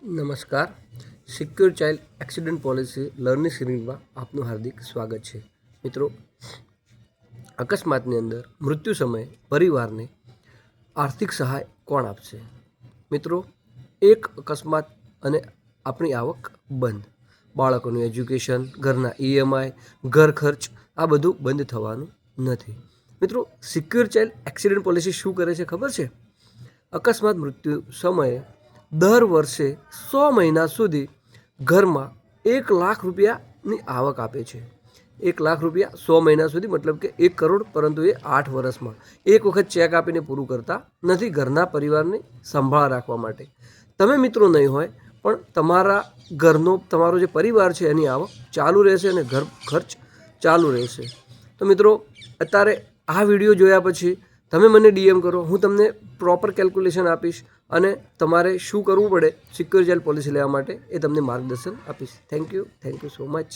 નમસ્કાર. Secure child accident policy learning સિરીઝમાં આપનું હાર્દિક સ્વાગત છે. મિત્રો, અકસ્માતની અંદર મૃત્યુ સમયે પરિવારને આર્થિક સહાય કોણ આપશે? મિત્રો, એક અકસ્માત અને આપણી આવક બંધ, બાળકોનું એજ્યુકેશન, ઘરના EMI, ઘર ખર્ચ, આ બધું બંધ થવાનું નથી. મિત્રો, સિક્યોર ચાઇલ્ડ એક્સિડન્ટ પોલિસી શું કરે છે ખબર છે? અકસ્માત મૃત્યુ સમયે દર વર્ષે 100 મહિના સુધી ઘરમાં 1 લાખ રૂપિયાની આવક આપે છે. 1 લાખ રૂપિયા 100 મહિના સુધી, મતલબ કે 1 કરોડ, પરંતુ એ 8 વર્ષમાં. એક વખત ચેક આપીને પૂરું કરતા નથી, ઘરના પરિવારની સંભાળ રાખવા માટે. તમે મિત્રો નહીં હોય પણ તમારા ઘરનો, તમારો જે પરિવાર છે એની આવક ચાલુ રહેશે અને ઘર ખર્ચ ચાલુ રહેશે. તો મિત્રો, અત્યારે આ વિડીયો જોયા પછી તમે મને DM કરો, હું તમને પ્રોપર કેલ્ક્યુલેશન આપીશ અને તમારે શું કરવું પડે સિક્યોર ચાઇલ્ડ પોલિસી લેવા માટે એ તમને માર્ગદર્શન આપીશ. Thank you so much.